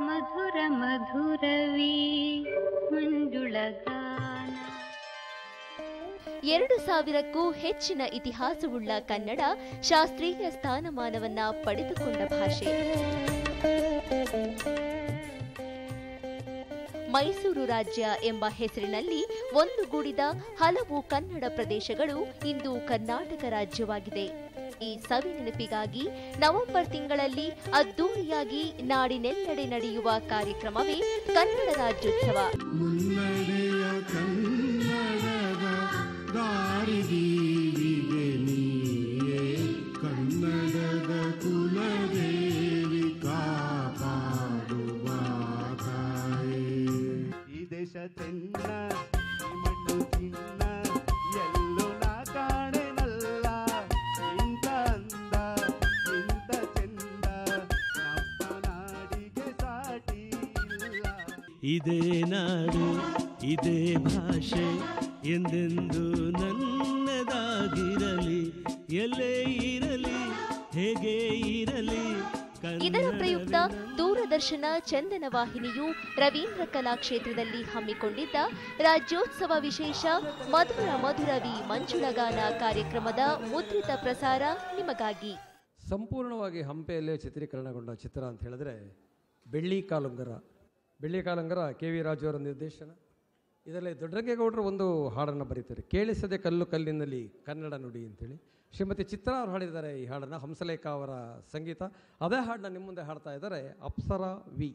ಮಧುರ ಮಧುರವೀ ಮಂಜುಳಗಾನ. 2000ಕ್ಕೂ ಹೆಚ್ಚಿನ ಇತಿಹಾಸವುಳ್ಳ ಕನ್ನಡ ಶಾಸ್ತ್ರೀಯ ಸ್ಥಾನಮಾನವನ್ನ ಪಡೆದುಕೊಂಡ ಭಾಷೆ. ಮೈಸೂರು ರಾಜ್ಯ ಎಂಬ ಹೆಸರಿನಲ್ಲಿ ಒಂದುಗೂಡಿದ ಹಲವು ಕನ್ನಡ ಪ್ರದೇಶಗಳು ಇಂದು ಕರ್ನಾಟಕ ರಾಜ್ಯವಾಗಿದೆ. ಈ ಸವಿ ನೆನಪಿಗಾಗಿ ನವೆಂಬರ್ ತಿಂಗಳಲ್ಲಿ ಅದ್ದೂರಿಯಾಗಿ ನಾಡಿನೆಲ್ಲೆಡೆ ನಡೆಯುವ ಕಾರ್ಯಕ್ರಮವೇ ಕನ್ನಡ ರಾಜ್ಯೋತ್ಸವ. ಕನ್ನಡದ ಕುಲದೇವಿ ಕಾಪಾಡುವ ಈ ದೇಶ ಚೆನ್ನ ಈ ಮಣ್ಣು ಚಿನ್ನ ಎಲ್ಲೋ ನಾ ಕಾಣೆನಲ್ಲ ಇಂಥ ಅಂದ ಇಂಥ ಚೆಂದ ನಮ್ಮ ನಾಡಿಗೆ ಸಾಟಿ ಇಲ್ಲ. ಇದೇ ನಾಡು ಇದೇ ಭಾಷೆ ಎಂದೆಂದು ನನ್ನದಾಗಿರಲಿ, ಎಲ್ಲೇ ಇರಲಿ ಹೇಗೆ ಇರಲಿ. ಇದರ ಪ್ರಯುಕ್ತ ದೂರದರ್ಶನ ಚಂದನ ವಾಹಿನಿಯು ರವೀಂದ್ರ ಕಲಾಕ್ಷೇತ್ರದಲ್ಲಿ ಹಮ್ಮಿಕೊಂಡಿದ್ದ ರಾಜ್ಯೋತ್ಸವ ವಿಶೇಷ ಮಧುರ ಮಧುರವಿ ಮಂಜುಳಗಾನ ಕಾರ್ಯಕ್ರಮದ ಮುದ್ರಿತ ಪ್ರಸಾರ ನಿಮಗಾಗಿ. ಸಂಪೂರ್ಣವಾಗಿ ಹಂಪೆಯಲ್ಲೇ ಚಿತ್ರೀಕರಣಗೊಂಡ ಚಿತ್ರ ಅಂತ ಹೇಳಿದ್ರೆ ಬೆಳ್ಳಿ ಕಾಲುಂಗರ. ಬೆಳ್ಳಿ ಕಾಲುಂಗರ KV ರಾಜು ಅವರ ನಿರ್ದೇಶನ. ಇದರಲ್ಲಿ ದೊಡ್ಡರಂಗೇಗೌಡರು ಒಂದು ಹಾಡನ್ನು ಬರೀತಾರೆ, ಕೇಳಿಸದೆ ಕಲ್ಲು ಕಲ್ಲಿನಲ್ಲಿ ಕನ್ನಡ ನುಡಿ ಅಂತೇಳಿ. ಶ್ರೀಮತಿ ಚಿತ್ರಾ ಅವರು ಹಾಡಿದ್ದಾರೆ ಈ ಹಾಡನ್ನು, ಹಂಸಲೇಖ ಅವರ ಸಂಗೀತ. ಅದೇ ಹಾಡನ್ನ ನಿಮ್ಮ ಮುಂದೆ ಹಾಡ್ತಾ ಇದ್ದಾರೆ ಅಪ್ಸರಾ ವಿ.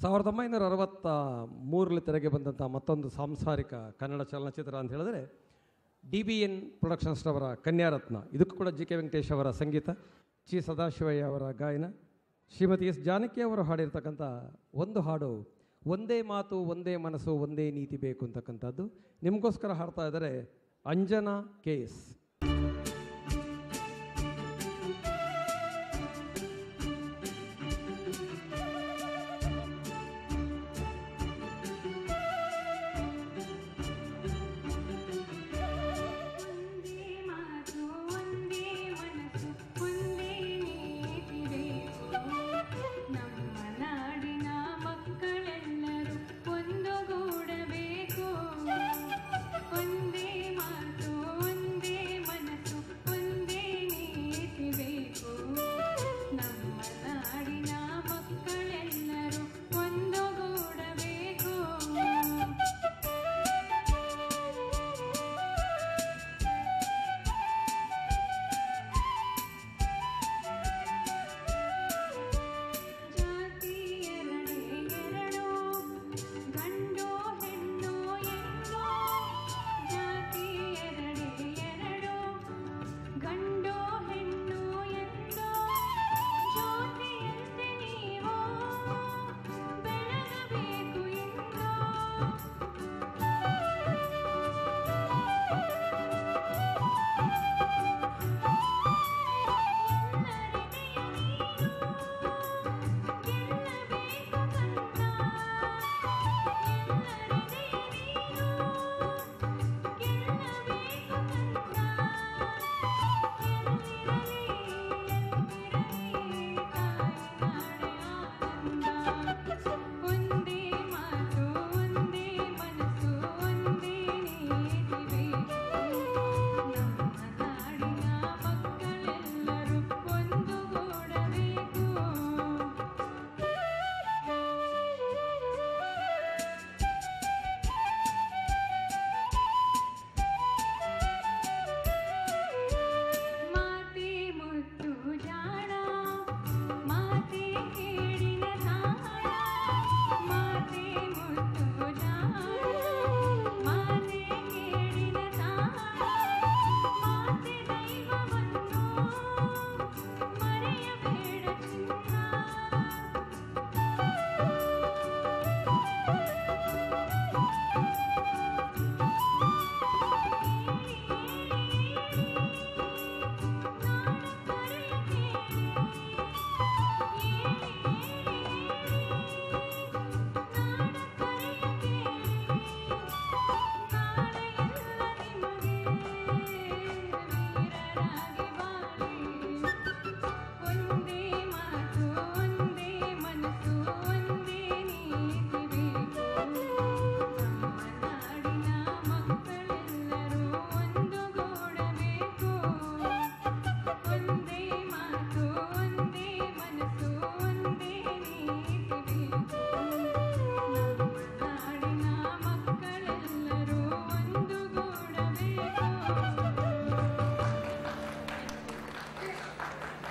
1963ರಲ್ಲಿ ತೆರೆಗೆ ಬಂದಂಥ ಮತ್ತೊಂದು ಸಾಂಸಾರಿಕ ಕನ್ನಡ ಚಲನಚಿತ್ರ ಅಂತ ಹೇಳಿದ್ರೆ DBN ಪ್ರೊಡಕ್ಷನ್ಸ್ ಅವರ ಕನ್ಯಾರತ್ನ. ಇದಕ್ಕೂ ಕೂಡ GK ವೆಂಕಟೇಶ್ ಅವರ ಸಂಗೀತ, ಚಿ ಸದಾಶಿವಯ್ಯ ಅವರ ಗಾಯನ, ಶ್ರೀಮತಿ ಎಸ್ ಜಾನಕಿ ಅವರು ಹಾಡಿರ್ತಕ್ಕಂಥ ಒಂದು ಹಾಡು ಒಂದೇ ಮಾತು ಒಂದೇ ಮನಸ್ಸು ಒಂದೇ ನೀತಿ ಬೇಕು ಅಂತಕ್ಕಂಥದ್ದು. ನಿಮಗೋಸ್ಕರ ಹಾಡ್ತಾ ಇದ್ದಾರೆ ಅಂಜನಾ KS.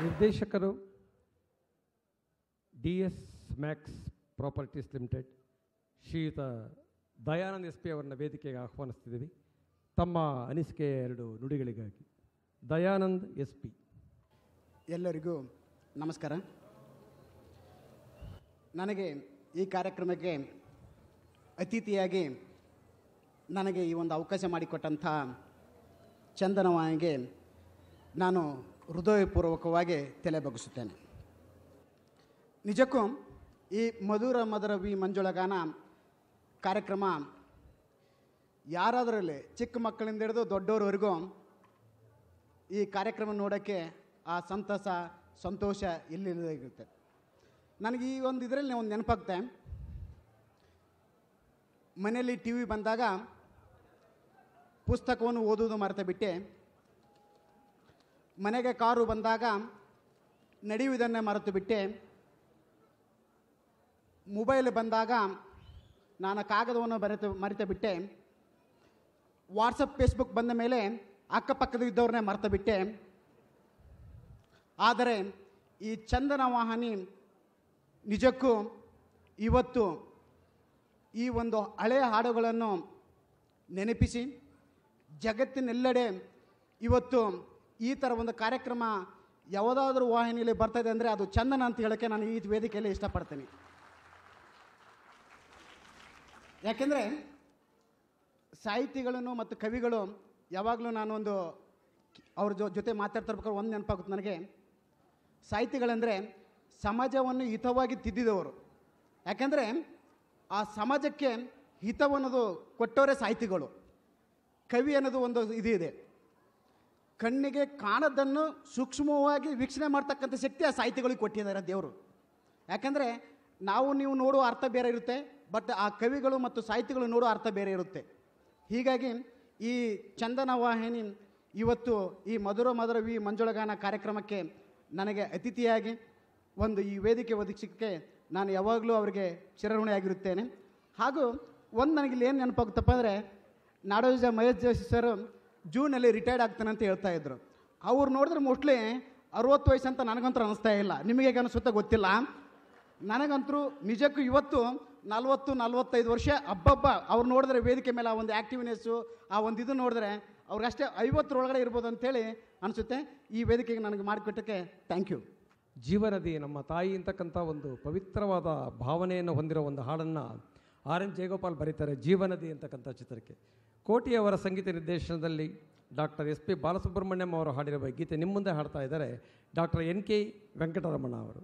ನಿರ್ದೇಶಕರು DS ಮ್ಯಾಕ್ಸ್ ಪ್ರಾಪರ್ಟೀಸ್ ಲಿಮಿಟೆಡ್ ಶ್ರೀಯುತ ದಯಾನಂದ್ SP ಅವರನ್ನ ವೇದಿಕೆಗೆ ಆಹ್ವಾನಿಸ್ತಿದ್ದೀವಿ. ತಮ್ಮ ಅನಿಸಿಕೆ 2 ನುಡಿಗಳಿಗಾಗಿ. ದಯಾನಂದ್ SP. ಎಲ್ಲರಿಗೂ ನಮಸ್ಕಾರ. ನನಗೆ ಈ ಕಾರ್ಯಕ್ರಮಕ್ಕೆ ಅತಿಥಿಯಾಗಿ ನನಗೆ ಈ ಒಂದು ಅವಕಾಶ ಮಾಡಿಕೊಟ್ಟಂಥ ಚಂದನವಾಣಿಗೆ ನಾನು ಹೃದಯಪೂರ್ವಕವಾಗಿ ತಲೆ ಬಗ್ಗಿಸುತ್ತೇನೆ. ನಿಜಕ್ಕೂ ಈ ಮಧುರ ಮಧುರ ವಿ ಮಂಜುಳಗಾನ ಕಾರ್ಯಕ್ರಮ ಯಾರಾದರಲ್ಲಿ ಚಿಕ್ಕ ಮಕ್ಕಳಿಂದ ಹಿಡಿದು ದೊಡ್ಡವರವರೆಗೂ ಈ ಕಾರ್ಯಕ್ರಮ ನೋಡೋಕ್ಕೆ ಆ ಸಂತೋಷ ಇಲ್ಲಿರುತ್ತೆ. ನನಗೆ ಈ ಒಂದು ಇದರಲ್ಲಿ ಒಂದು ನೆನಪಾಗುತ್ತೆ. ಮನೆಯಲ್ಲಿ TV ಬಂದಾಗ ಪುಸ್ತಕವನ್ನು ಓದೋದು ಮರೆತು ಬಿಟ್ಟೆ, ಮನೆಗೆ ಕಾರು ಬಂದಾಗ ನಡೆಯುವುದನ್ನೇ ಮರೆತು ಬಿಟ್ಟೆ, ಮೊಬೈಲ್ ಬಂದಾಗ ನಾನು ಕಾಗದವನ್ನು ಮರೆತು ಬಿಟ್ಟೆ, ವಾಟ್ಸಪ್ ಫೇಸ್ಬುಕ್ ಬಂದ ಮೇಲೆ ಅಕ್ಕಪಕ್ಕದ ಇದ್ದವ್ರನ್ನೇ ಮರೆತು ಬಿಟ್ಟೆ. ಆದರೆ ಈ ಚಂದನ ವಾಹಿನಿ ನಿಜಕ್ಕೂ ಇವತ್ತು ಈ ಒಂದು ಹಳೆಯ ಹಾಡುಗಳನ್ನು ನೆನಪಿಸಿ ಜಗತ್ತಿನೆಲ್ಲೆಡೆ ಇವತ್ತು ಈ ಥರ ಒಂದು ಕಾರ್ಯಕ್ರಮ ಯಾವುದಾದ್ರೂ ವಾಹಿನಿಯಲ್ಲಿ ಬರ್ತಾಯಿದೆ ಅಂದರೆ ಅದು ಚಂದನ ಅಂತ ಹೇಳೋಕ್ಕೆ ನಾನು ಈ ವೇದಿಕೆಯಲ್ಲಿ ಇಷ್ಟಪಡ್ತೀನಿ. ಯಾಕೆಂದರೆ ಸಾಹಿತಿಗಳನ್ನು ಮತ್ತು ಕವಿಗಳು ಯಾವಾಗಲೂ ನಾನೊಂದು ಅವ್ರ ಜೊತೆ ಮಾತಾಡ್ತಿರ್ಬೇಕಾದ್ರೆ ಒಂದು ನೆನಪಾಗುತ್ತೆ ನನಗೆ. ಸಾಹಿತಿಗಳಂದರೆ ಸಮಾಜವನ್ನು ಹಿತವಾಗಿ ತಿದ್ದಿದವರು. ಯಾಕೆಂದರೆ ಆ ಸಮಾಜಕ್ಕೆ ಹಿತವನ್ನೋದು ಕೊಟ್ಟವರೇ ಸಾಹಿತಿಗಳು. ಕವಿ ಅನ್ನೋದು ಒಂದು ಇದು ಇದೆ, ಕಣ್ಣಿಗೆ ಕಾಣದನ್ನು ಸೂಕ್ಷ್ಮವಾಗಿ ವೀಕ್ಷಣೆ ಮಾಡ್ತಕ್ಕಂಥ ಶಕ್ತಿ ಆ ಸಾಹಿತಿಗಳಿಗೆ ಕೊಟ್ಟಿದ್ದಾರೆ ದೇವರು. ಯಾಕಂದರೆ ನಾವು ನೀವು ನೋಡುವ ಅರ್ಥ ಬೇರೆ ಇರುತ್ತೆ, ಬಟ್ ಆ ಕವಿಗಳು ಮತ್ತು ಸಾಹಿತಿಗಳು ನೋಡುವ ಅರ್ಥ ಬೇರೆ ಇರುತ್ತೆ. ಹೀಗಾಗಿ ಈ ಚಂದನ ವಾಹಿನಿ ಇವತ್ತು ಈ ಮಧುರ ಮಧುರ ವಿ ಮಂಜುಳಗಾನ ಕಾರ್ಯಕ್ರಮಕ್ಕೆ ನನಗೆ ಅತಿಥಿಯಾಗಿ ಒಂದು ಈ ವೇದಿಕೆ ಒದಗಿಸೋಕ್ಕೆ ನಾನು ಯಾವಾಗಲೂ ಅವರಿಗೆ ಚಿರಋಣಿಯಾಗಿರುತ್ತೇನೆ. ಹಾಗೂ ಒಂದು ನನಗಿಲ್ಲಿ ಏನು ನೆನಪಾಗುತ್ತಪ್ಪ ಅಂದರೆ, ನಾಡೋಜ ಮಹೇಶ್ ಜೋಶಿ ಸರ್ ಜೂನಲ್ಲಿ ರಿಟೈರ್ಡ್ ಆಗ್ತಾನೆ ಅಂತ ಹೇಳ್ತಾ ಇದ್ರು. ಅವ್ರು ನೋಡಿದ್ರೆ ಮೋಸ್ಟ್ಲಿ 60 ವಯಸ್ಸು ಅಂತ ನನಗಂತೂ ಅನ್ನಿಸ್ತಾ ಇಲ್ಲ, ನಿಮಗೆ ಅನಿಸುತ್ತಾ ಗೊತ್ತಿಲ್ಲ. ನನಗಂತರೂ ನಿಜಕ್ಕೂ ಇವತ್ತು 40-45 ವರ್ಷ ಹಬ್ಬಬ್ಬ ಅವ್ರು ನೋಡಿದ್ರೆ ವೇದಿಕೆ ಮೇಲೆ ಆ ಒಂದು ಆ್ಯಕ್ಟಿವ್ನೆಸ್ಸು, ಆ ಒಂದು ಇದು ನೋಡಿದ್ರೆ ಅವ್ರಿಗಷ್ಟೇ 50 ಒಳಗಡೆ ಇರ್ಬೋದು ಅಂಥೇಳಿ ಅನಿಸುತ್ತೆ. ಈ ವೇದಿಕೆಗೆ ನನಗೆ ಮಾಡಿಕೊಟ್ಟಕ್ಕೆ ಥ್ಯಾಂಕ್ ಯು. ಜೀವನದಿ ನಮ್ಮ ತಾಯಿ ಅಂತಕ್ಕಂಥ ಒಂದು ಪವಿತ್ರವಾದ ಭಾವನೆಯನ್ನು ಹೊಂದಿರೋ ಒಂದು ಹಾಡನ್ನು ಆರ್ ಎನ್ ಜಯಗೋಪಾಲ್ ಬರೀತಾರೆ ಜೀವನದಿ ಅಂತಕ್ಕಂಥ ಚಿತ್ರಕ್ಕೆ. ಕೋಟಿಯವರ ಸಂಗೀತ ನಿರ್ದೇಶನದಲ್ಲಿ ಡಾಕ್ಟರ್ ಎಸ್ ಪಿ ಬಾಲಸುಬ್ರಹ್ಮಣ್ಯಂ ಅವರು ಹಾಡಿರುವ ಗೀತೆ ನಿಮ್ಮ ಮುಂದೆ ಹಾಡ್ತಾ ಇದ್ದಾರೆ ಡಾಕ್ಟರ್ ಎನ್ ಕೆ ವೆಂಕಟರಮಣ ಅವರು.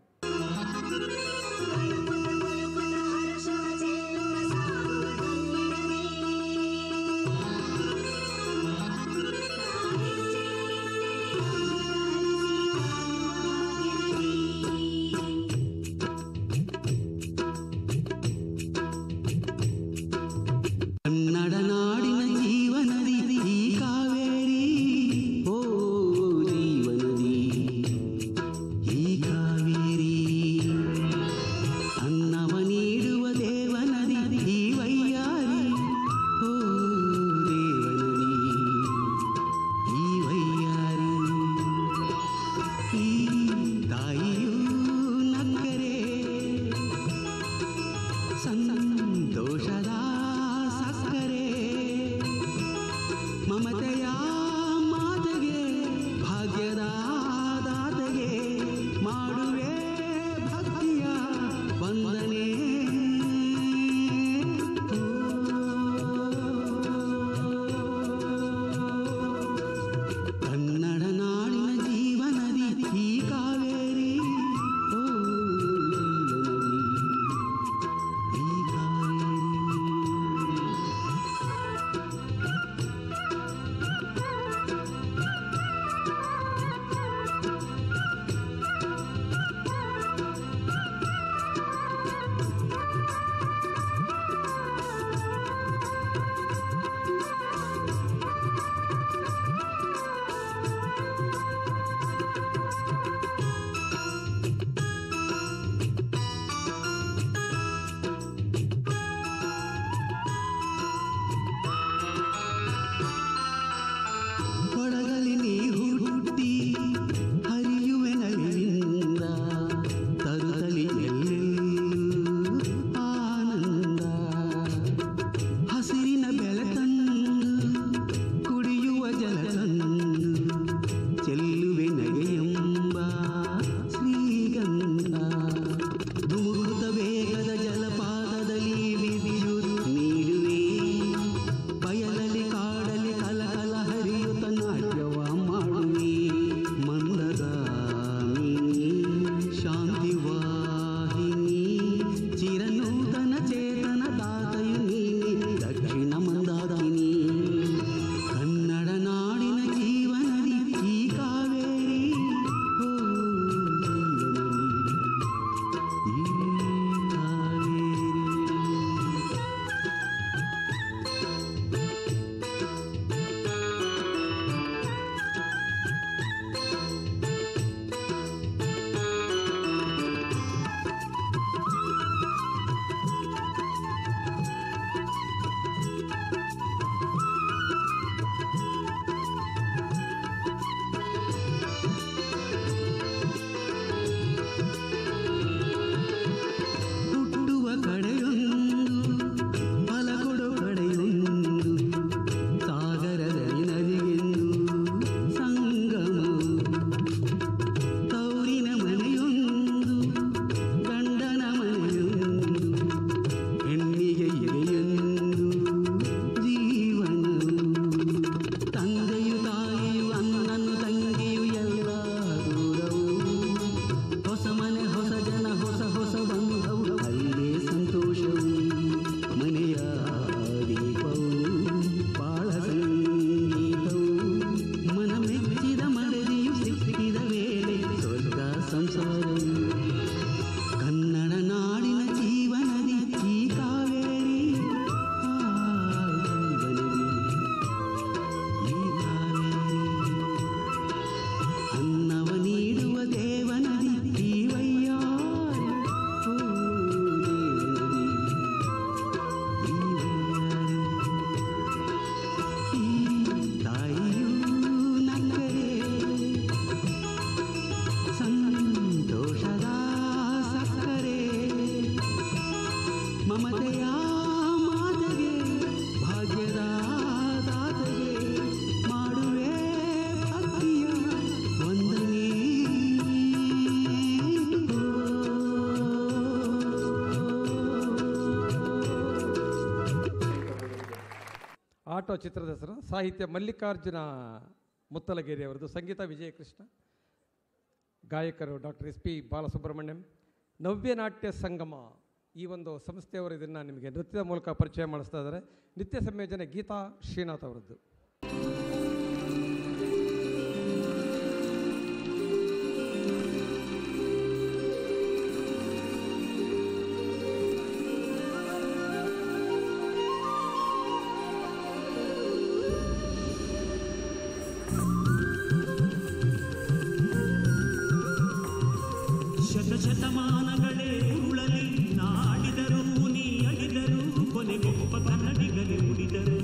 ಆಟೋ ಚಿತ್ರದ ಹೆಸರು. ಸಾಹಿತ್ಯ ಮಲ್ಲಿಕಾರ್ಜುನ ಮುತ್ತಲಗೇರಿ ಅವರದು. ಸಂಗೀತ ವಿಜಯಕೃಷ್ಣ. ಗಾಯಕರು ಡಾಕ್ಟರ್ ಎಸ್ ಪಿ ಬಾಲಸುಬ್ರಹ್ಮಣ್ಯಂ. ನವ್ಯನಾಟ್ಯ ಸಂಗಮ ಈ ಒಂದು ಸಂಸ್ಥೆಯವರು ಇದನ್ನು ನಿಮಗೆ ನೃತ್ಯದ ಮೂಲಕ ಪರಿಚಯ ಮಾಡಿಸ್ತಾ ಇದ್ದಾರೆ. ನಿತ್ಯ ಸಂಯೋಜನೆ ಗೀತಾ ಶ್ರೀನಾಥ್ ಅವರದ್ದು. ಶತಶತಮಾನಗಳೇ ಉರುಳಲಿ ನಾಡಿದರು ನೀ ಅಡಿದರು ಕೊನೆಗೊಬ್ಬ ಕನ್ನಡಿಗರೇ ಉಳಿದರು.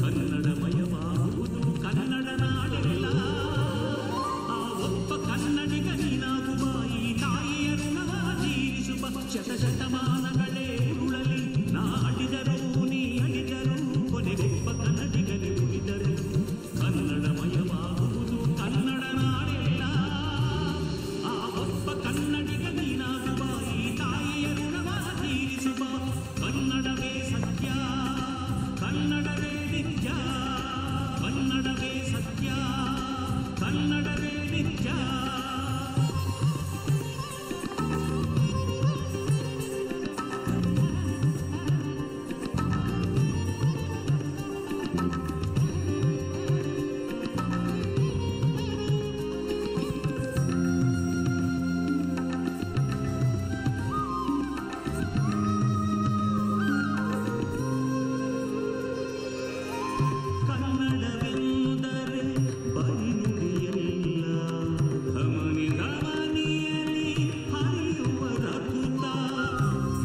ಕನ್ನಡಮಯವಾಗುವುದು ಕನ್ನಡ ನಾಡೆಲ್ಲ. ಆ ಒಬ್ಬ ಕನ್ನಡಿಗ ನೀನಾಗುವ ಈ ತಾಯಿಯ ಋಣವ ತೀರಿಸುವ. ಶತಶತಮಾನಗಳೇ ಉರುಳಲಿ ನಾಡಿದರು ನೀ ಅಡಿದರು ಕೊನೆಗೊಬ್ಬ ಕನ್ನಡಿಗರೇ ಉಳಿದರು. ಕನ್ನಡಮಯವಾಗುವುದು ಕನ್ನಡ ನಾಡೆಲ್ಲ. ಆ ಒಬ್ಬ ಕನ್ನಡಿಗ ನೀನಾಗುವ ಈ ತಾಯಿಯ ಋಣವ ತೀರಿಸುವ. ಕನ್ನಡವೇ ಸತ್ಯ, ಕನ್ನಡವೇ ನಿತ್ಯ, ಕನ್ನಡವೇ ಸತ್ಯ, ಕನ್ನಡವೇ ನಿತ್ಯ. ಕನ್ನಡವೆಂದರೆ ಬರಿನುಡಿಯಲ್ಲ, ಧಮನಿ ಧಮನಿಯಲ್ಲಿ ಹರಿಯುವ ರಕುತ.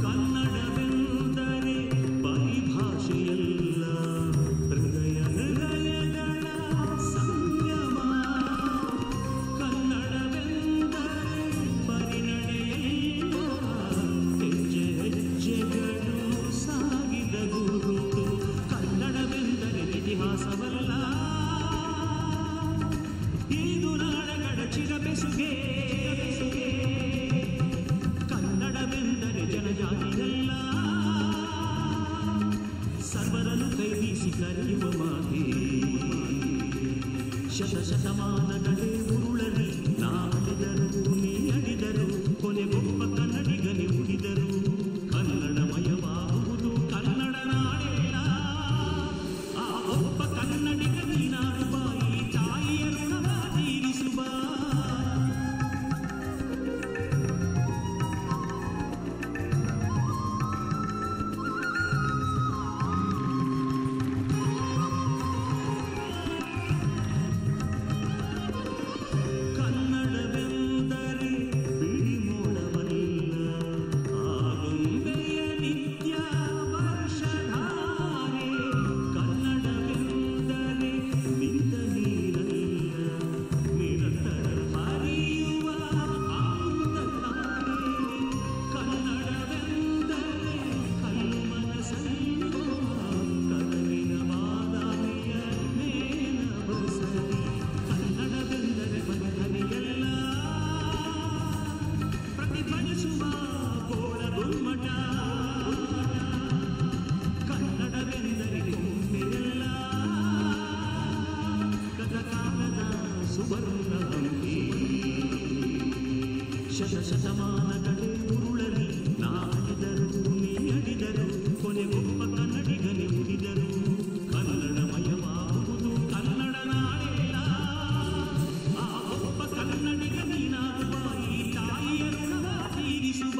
ಕನ್ನಡವೆಂದರೆ ಪರಿಭಾಷೆಯಲ್ಲ, ಹೃದಯ ಹೃದಯಗಳ ಸಂಗಮ. ಕನ್ನಡವೆಂದರೆ ಪರಿನಡೆಯಲ್ಲ, ಹೆಜ್ಜೆ ಹೆಜ್ಜೆಗಳು ಸಾಗಿದ ಗುರುತು. ಕನ್ನಡವೆಂದರೆ ಇತಿಹಾಸವಲ್ಲ, ಇದು ನಾಡಗಡ ಚಿರಬೆಸುಗೆ. ಕನ್ನಡವೆಂದರೆ ಜನಜಾತಿಯಲ್ಲ, ಸರ್ವರನ್ನು ಕೈಬೀಸಿ ಕರೆಯುವ ಮಾತೆ. ಶತಶತಮಾನಗಳೇ ಉರುಳಲಿ ನಾಡಿದರು ನೀ ಅಡಿದರು ಕೊನೆಗೊಬ್ಬ ಕನ್ನಡಿಗನೇ ಉಳಿದರು. ಕನ್ನಡಮಯವಾಗುವುದು ಕನ್ನಡ ನಾಡೆಲ್ಲ. ಆ ಒಬ್ಬ ಕನ್ನಡಿಗ ನೀನಾಗುವ ಈ ತಾಯಿಯ ಋಣವ ತೀರಿಸುವ. ಕನ್ನಡವೆಂದರೆ ಬಿಳಿ ಮೋಡವಲ್ಲ, ಆಗುಂಬೆಯ ನಿತ್ಯ ವರ್ಷಧಾರೆ. ಕನ್ನಡವೆಂದರೆ ನಿಂತ ನೀರಲ್ಲ, ನಿರಂತರ ಹರಿಯುವ ಅಮೃತಧಾರೆ. ಕನ್ನಡವೆಂದರೆ ಕಲ್ಲು ಮನಸ್ಸನ್ನು ಕರಗಿನ ಬಾದಾಮಿಯ ಮೇಲ ಬಸರಿ. ಕನ್ನಡವೆಂದರೆ ಬದಲಿಯಲ್ಲ, ಪ್ರತಿಫಲಿಸುವ ಗೋಳ ಗುಮ್ಮಟ. ಕನ್ನಡವೆಂದರೆ ಹೆಮ್ಮೆಯಲ್ಲ, ಗತಕಾಲದ ಸುವರ್ಣ ಹಂಪಿ. ಶತಶತಮಾನಗಳೇ ಉರುಳಲಿ ನಾಡಿದರು ನೀ ಅಡಿದರು ಕೊನೆಗೊಬ್ಬ ಕನ್ನಡಿಗನೇ ಉಳಿದರು. ಕನ್ನಡಮಯವಾಗುವುದು ಕನ್ನಡ ನಾಡೆಲ್ಲ. ಆ ಒಬ್ಬ ಕನ್ನಡಿಗ ನೀನಾಗುವ ಈ ತಾಯಿಯ ಋಣವ ತೀರಿಸುವ.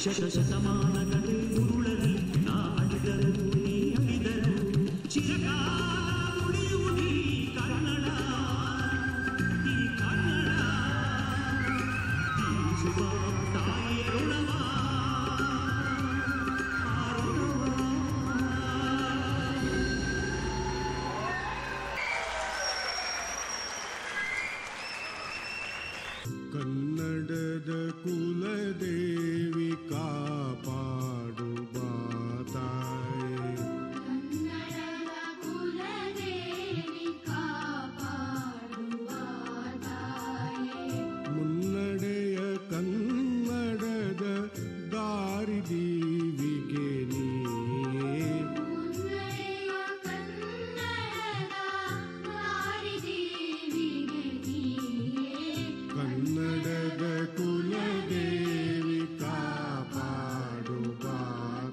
ಶತಶತಮಾನಗಳೇ ಉರುಳಲಿ ನಾ ಅಳಿದರು ನೀ ಅಳಿದರು ಚಿರಕಾಲ ಉಳಿಯುವುದೀ ಕನ್ನಡ ಈ ಕನ್ನಡ ತೀರಿಸುವ ತಾಯಿಯ ಋಣವ ಕನ್ನಡದ ಕುಲದೇವಿ ಕಾಪಾಡುವ ತಾಯೇ ಮುನ್ನಡೆಯ ಕನ್ನಡದ ದಾರಿದೀವಿಗೆ ನೀಯೇ ಕನ್ನಡದ ಕುಲದೇವಿ ಕಾಪಾಡುವ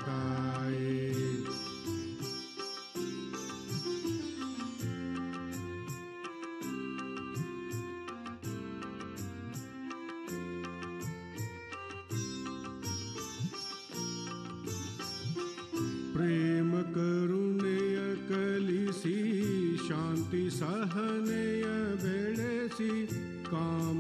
ತಾಯೇ ಪ್ರೇಮ ಕರುಣೆಯ ಕಲಿಸಿ ಶಾಂತಿ ಸಹನೆಯ ಬೆಳೆಸಿ ಕಾಮ